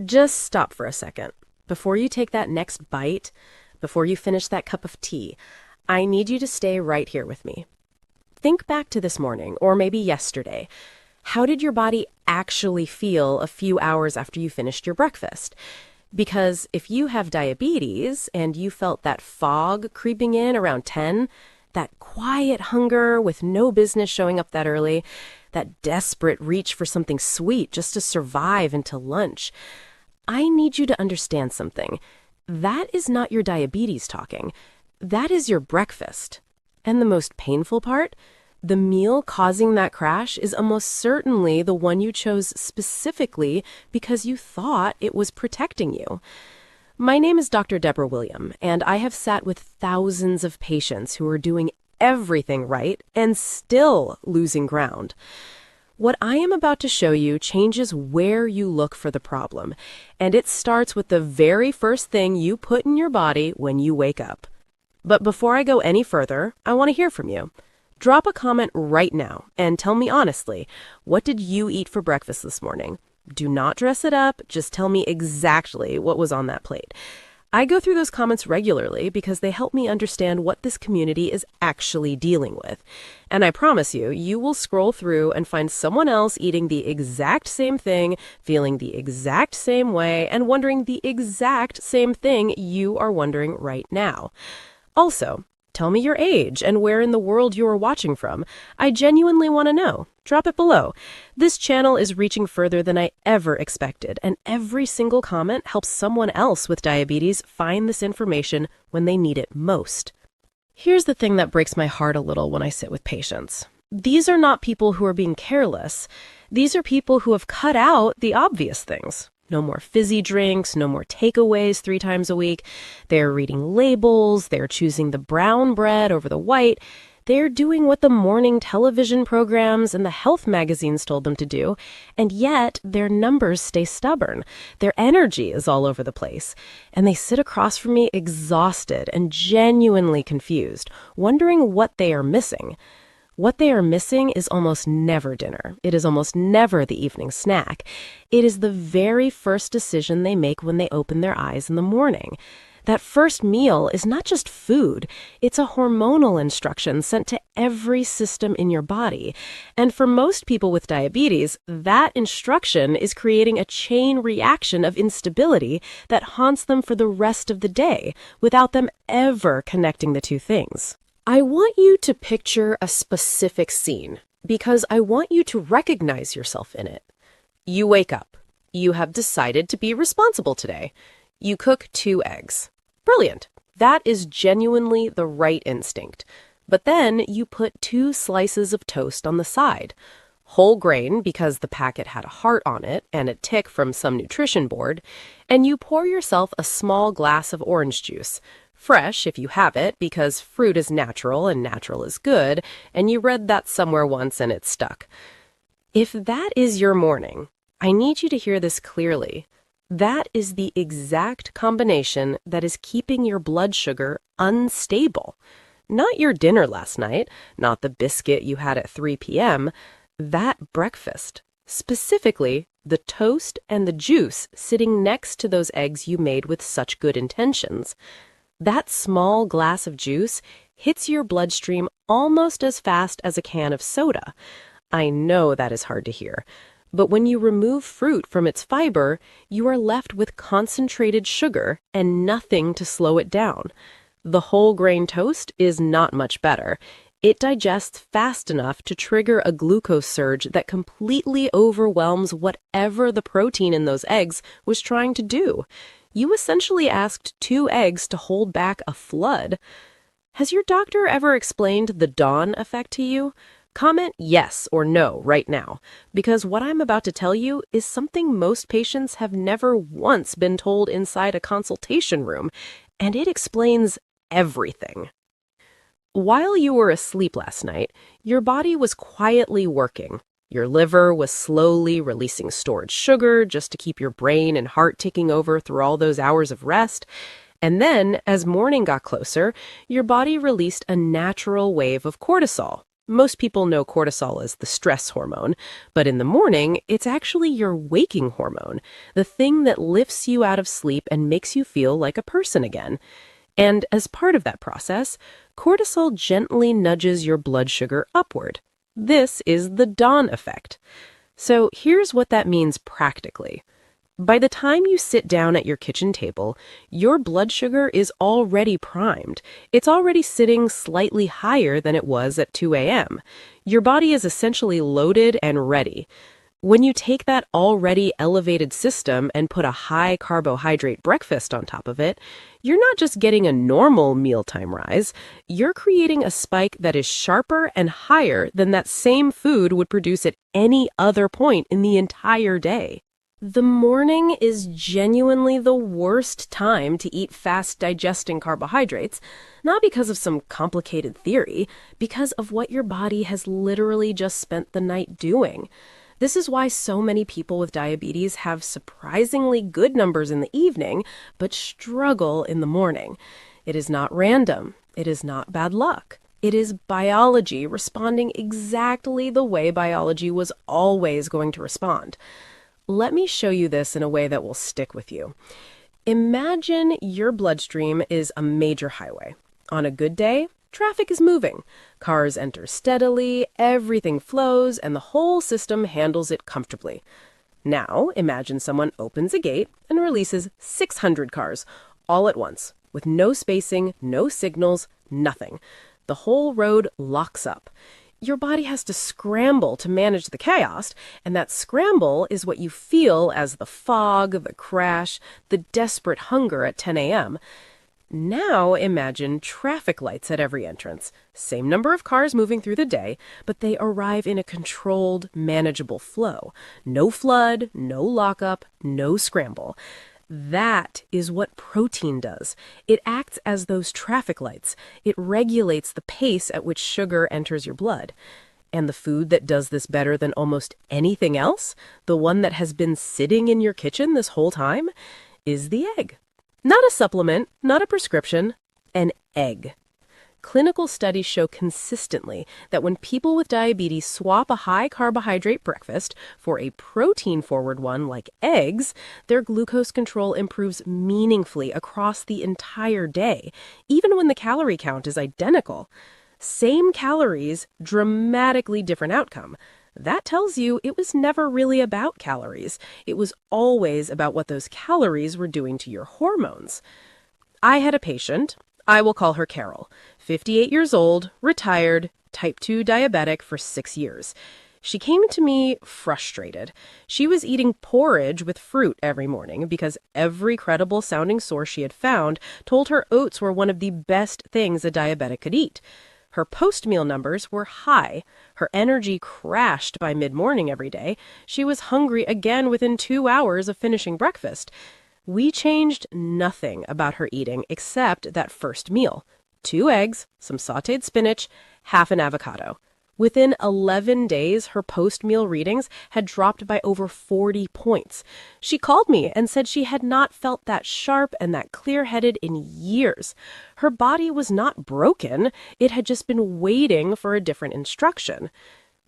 Just stop for a second. Before you take that next bite, before you finish that cup of tea, I need you to stay right here with me. Think back to this morning, or maybe yesterday. How did your body actually feel a few hours after you finished your breakfast? Because if you have diabetes and you felt that fog creeping in around 10, that quiet hunger with no business showing up that early, that desperate reach for something sweet just to survive until lunch, I need you to understand something. That is not your diabetes talking. That is your breakfast. And the most painful part? The meal causing that crash is almost certainly the one you chose specifically because you thought it was protecting you. My name is Dr. Deborah William, and I have sat with thousands of patients who are doing everything right and still losing ground. What I am about to show you changes where you look for the problem, and it starts with the very first thing you put in your body when you wake up. But before I go any further, I want to hear from you. Drop a comment right now and tell me honestly, what did you eat for breakfast this morning? Do not dress it up, just tell me exactly what was on that plate. I go through those comments regularly because they help me understand what this community is actually dealing with. And I promise you, you will scroll through and find someone else eating the exact same thing, feeling the exact same way, and wondering the exact same thing you are wondering right now. Also, tell me your age and where in the world you are watching from. I genuinely want to know. Drop it below. This channel is reaching further than I ever expected, and every single comment helps someone else with diabetes find this information when they need it most. Here's the thing that breaks my heart a little when I sit with patients. These are not people who are being careless. These are people who have cut out the obvious things. No more fizzy drinks, no more takeaways 3 times a week. They're reading labels, they're choosing the brown bread over the white. They're doing what the morning television programs and the health magazines told them to do, and yet their numbers stay stubborn. Their energy is all over the place, and they sit across from me exhausted and genuinely confused, wondering what they are missing. What they are missing is almost never dinner. It is almost never the evening snack. It is the very first decision they make when they open their eyes in the morning. That first meal is not just food, it's a hormonal instruction sent to every system in your body. And for most people with diabetes, that instruction is creating a chain reaction of instability that haunts them for the rest of the day, without them ever connecting the two things. I want you to picture a specific scene, because I want you to recognize yourself in it. You wake up. You have decided to be responsible today. You cook 2 eggs. Brilliant. That is genuinely the right instinct. But then you put 2 slices of toast on the side. Whole grain because the packet had a heart on it and a tick from some nutrition board, and you pour yourself a small glass of orange juice. Fresh, if you have it, because fruit is natural and natural is good, and you read that somewhere once and it stuck. If that is your morning, I need you to hear this clearly. That is the exact combination that is keeping your blood sugar unstable. Not your dinner last night, not the biscuit you had at 3 p.m., that breakfast. Specifically, the toast and the juice sitting next to those eggs you made with such good intentions. That small glass of juice hits your bloodstream almost as fast as a can of soda. I know that is hard to hear, but when you remove fruit from its fiber, you are left with concentrated sugar and nothing to slow it down. The whole grain toast is not much better. It digests fast enough to trigger a glucose surge that completely overwhelms whatever the protein in those eggs was trying to do. You essentially asked 2 eggs to hold back a flood. Has your doctor ever explained the dawn effect to you? Comment yes or no right now, because what I'm about to tell you is something most patients have never once been told inside a consultation room, and it explains everything. While you were asleep last night, your body was quietly working. Your liver was slowly releasing stored sugar just to keep your brain and heart ticking over through all those hours of rest. And then, as morning got closer, your body released a natural wave of cortisol, Most people know cortisol as the stress hormone, but in the morning, it's actually your waking hormone, the thing that lifts you out of sleep and makes you feel like a person again. And as part of that process, cortisol gently nudges your blood sugar upward. This is the dawn effect. So here's what that means practically. By the time you sit down at your kitchen table, your blood sugar is already primed. It's already sitting slightly higher than it was at 2 a.m. Your body is essentially loaded and ready. When you take that already elevated system and put a high carbohydrate breakfast on top of it, you're not just getting a normal mealtime rise, you're creating a spike that is sharper and higher than that same food would produce at any other point in the entire day. The morning is genuinely the worst time to eat fast digesting carbohydrates, not because of some complicated theory, because of what your body has literally just spent the night doing. This is why so many people with diabetes have surprisingly good numbers in the evening, but struggle in the morning. It is not random. It is not bad luck. It is biology responding exactly the way biology was always going to respond. Let me show you this in a way that will stick with you. Imagine your bloodstream is a major highway. On a good day, traffic is moving. Cars enter steadily, everything flows, and the whole system handles it comfortably. Now, imagine someone opens a gate and releases 600 cars all at once, with no spacing, no signals, nothing. The whole road locks up. Your body has to scramble to manage the chaos, and that scramble is what you feel as the fog, the crash, the desperate hunger at 10 a.m. Now imagine traffic lights at every entrance. Same number of cars moving through the day, but they arrive in a controlled, manageable flow. No flood, no lockup, no scramble. That is what protein does. It acts as those traffic lights. It regulates the pace at which sugar enters your blood. And the food that does this better than almost anything else, the one that has been sitting in your kitchen this whole time, is the egg. Not a supplement, not a prescription, an egg. Clinical studies show consistently that when people with diabetes swap a high-carbohydrate breakfast for a protein-forward one like eggs, their glucose control improves meaningfully across the entire day, even when the calorie count is identical. Same calories, dramatically different outcome. That tells you it was never really about calories. It was always about what those calories were doing to your hormones. I had a patient, I will call her Carol, 58 years old, retired, type 2 diabetic for 6 years. She came to me frustrated. She was eating porridge with fruit every morning because every credible sounding source she had found told her oats were one of the best things a diabetic could eat. Her post-meal numbers were high. Her energy crashed by mid-morning every day. She was hungry again within 2 hours of finishing breakfast. We changed nothing about her eating except that first meal. 2 eggs, some sautéed spinach, half an avocado. Within 11 days, her post-meal readings had dropped by over 40 points. She called me and said she had not felt that sharp and that clear-headed in years. Her body was not broken. It had just been waiting for a different instruction.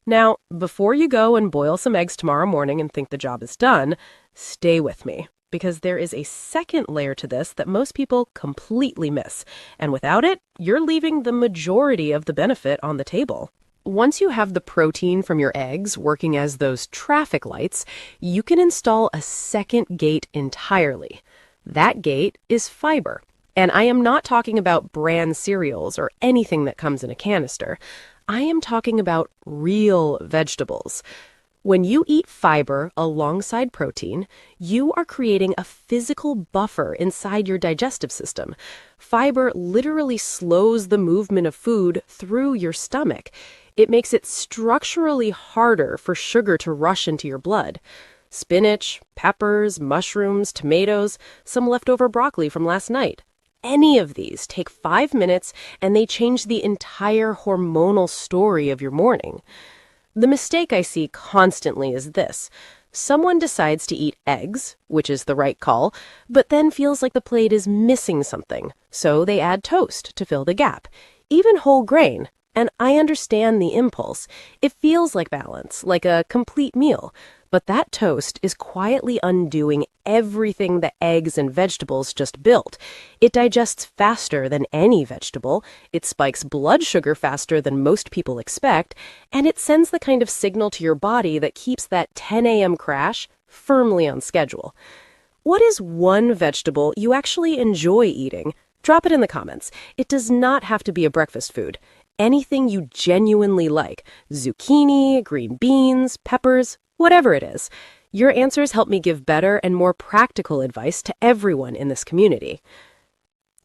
Now, before you go and boil some eggs tomorrow morning and think the job is done, stay with me, because there is a second layer to this that most people completely miss. And without it, you're leaving the majority of the benefit on the table. Once you have the protein from your eggs working as those traffic lights, you can install a second gate entirely. That gate is fiber. And I am not talking about brand cereals or anything that comes in a canister. I am talking about real vegetables. When you eat fiber alongside protein, you are creating a physical buffer inside your digestive system. Fiber literally slows the movement of food through your stomach. It makes it structurally harder for sugar to rush into your blood. Spinach, peppers, mushrooms, tomatoes, some leftover broccoli from last night. Any of these take 5 minutes and they change the entire hormonal story of your morning. The mistake I see constantly is this. Someone decides to eat eggs, which is the right call, but then feels like the plate is missing something, so they add toast to fill the gap. Even whole grain. And I understand the impulse. It feels like balance, like a complete meal. But that toast is quietly undoing everything the eggs and vegetables just built. It digests faster than any vegetable, it spikes blood sugar faster than most people expect, and it sends the kind of signal to your body that keeps that 10 a.m. crash firmly on schedule. What is one vegetable you actually enjoy eating? Drop it in the comments. It does not have to be a breakfast food. Anything you genuinely like, zucchini, green beans, peppers, whatever it is. Your answers help me give better and more practical advice to everyone in this community.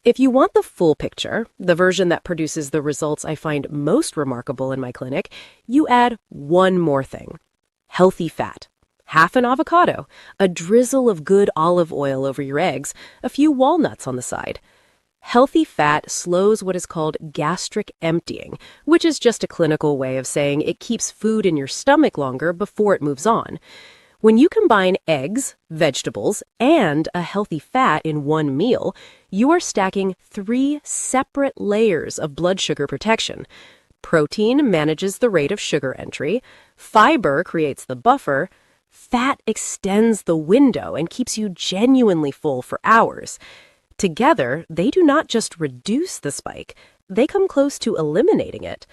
If you want the full picture, the version that produces the results I find most remarkable in my clinic, you add one more thing: healthy fat. Half an avocado, a drizzle of good olive oil over your eggs, a few walnuts on the side. Healthy fat slows what is called gastric emptying, which is just a clinical way of saying it keeps food in your stomach longer before it moves on. When you combine eggs, vegetables, and a healthy fat in one meal, you are stacking 3 separate layers of blood sugar protection. Protein manages the rate of sugar entry, fiber creates the buffer, fat extends the window and keeps you genuinely full for hours. Together, they do not just reduce the spike, they come close to eliminating it.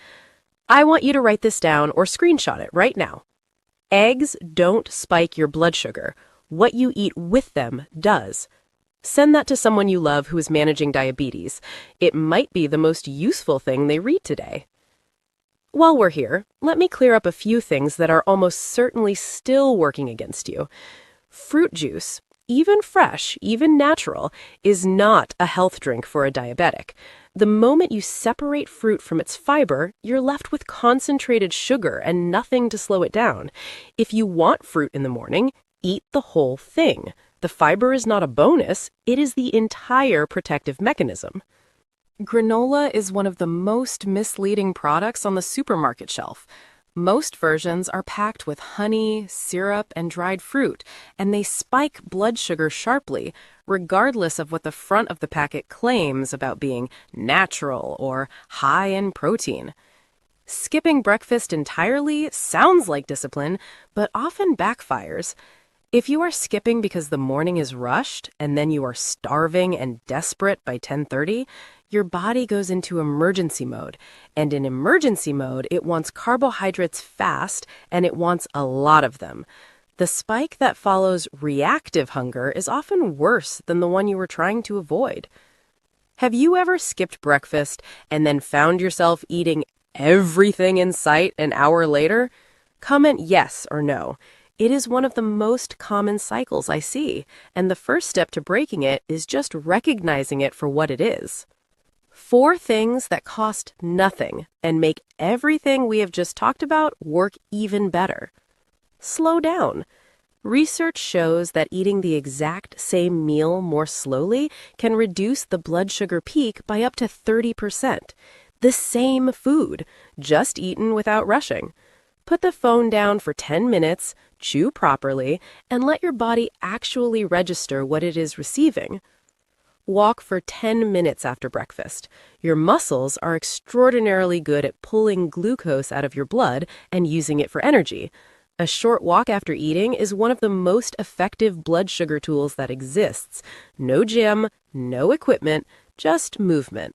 I want you to write this down or screenshot it right now. Eggs don't spike your blood sugar. What you eat with them does. Send that to someone you love who is managing diabetes. It might be the most useful thing they read today. While we're here, let me clear up a few things that are almost certainly still working against you. Fruit juice, even fresh, even natural, is not a health drink for a diabetic. The moment you separate fruit from its fiber, you're left with concentrated sugar and nothing to slow it down. If you want fruit in the morning, eat the whole thing. The fiber is not a bonus, it is the entire protective mechanism. Granola is one of the most misleading products on the supermarket shelf. Most versions are packed with honey, syrup, and dried fruit, and they spike blood sugar sharply, regardless of what the front of the packet claims about being natural or high in protein. Skipping breakfast entirely sounds like discipline, but often backfires. If you are skipping because the morning is rushed and then you are starving and desperate by 10:30, your body goes into emergency mode. And in emergency mode, it wants carbohydrates fast and it wants a lot of them. The spike that follows reactive hunger is often worse than the one you were trying to avoid. Have you ever skipped breakfast and then found yourself eating everything in sight an hour later? Comment yes or no. It is one of the most common cycles I see, and the first step to breaking it is just recognizing it for what it is. 4 things that cost nothing and make everything we have just talked about work even better. Slow down. Research shows that eating the exact same meal more slowly can reduce the blood sugar peak by up to 30%. The same food, just eaten without rushing. Put the phone down for 10 minutes, chew properly, and let your body actually register what it is receiving. Walk for 10 minutes after breakfast. Your muscles are extraordinarily good at pulling glucose out of your blood and using it for energy. A short walk after eating is one of the most effective blood sugar tools that exists. No gym, no equipment, just movement.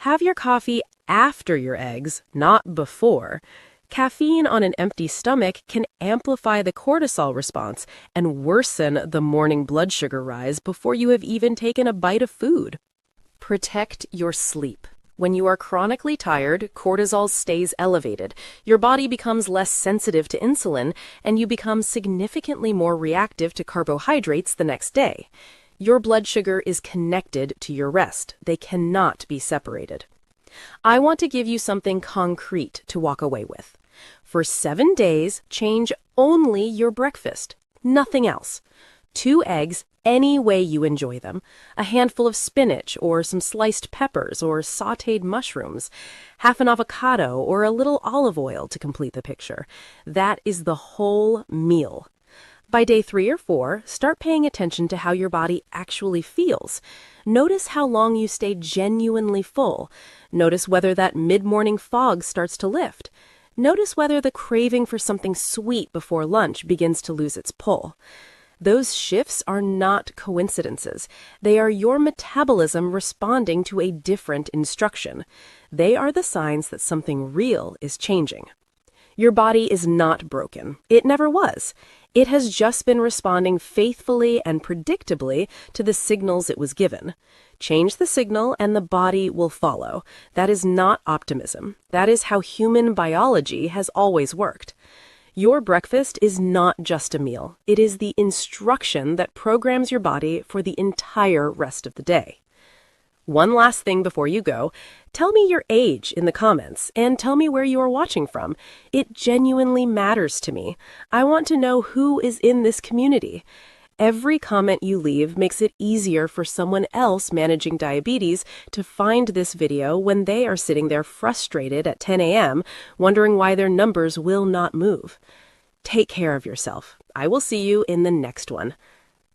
Have your coffee after your eggs, not before. Caffeine on an empty stomach can amplify the cortisol response and worsen the morning blood sugar rise before you have even taken a bite of food. Protect your sleep. When you are chronically tired, cortisol stays elevated. Your body becomes less sensitive to insulin, and you become significantly more reactive to carbohydrates the next day. Your blood sugar is connected to your rest. They cannot be separated. I want to give you something concrete to walk away with. For 7 days, change only your breakfast, nothing else. 2 eggs any way you enjoy them, a handful of spinach or some sliced peppers or sautéed mushrooms, half an avocado or a little olive oil to complete the picture. That is the whole meal. By day 3 or 4, start paying attention to how your body actually feels. Notice how long you stay genuinely full. Notice whether that mid-morning fog starts to lift. Notice whether the craving for something sweet before lunch begins to lose its pull. Those shifts are not coincidences. They are your metabolism responding to a different instruction. They are the signs that something real is changing. Your body is not broken. It never was. It has just been responding faithfully and predictably to the signals it was given. Change the signal and the body will follow. That is not optimism. That is how human biology has always worked. Your breakfast is not just a meal. It is the instruction that programs your body for the entire rest of the day. One last thing before you go, tell me your age in the comments and tell me where you are watching from. It genuinely matters to me. I want to know who is in this community. Every comment you leave makes it easier for someone else managing diabetes to find this video when they are sitting there frustrated at 10 a.m., wondering why their numbers will not move. Take care of yourself. I will see you in the next one.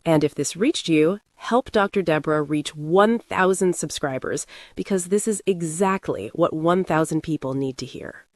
And if this reached you, help Dr. Deborah reach 1,000 subscribers, because this is exactly what 1,000 people need to hear.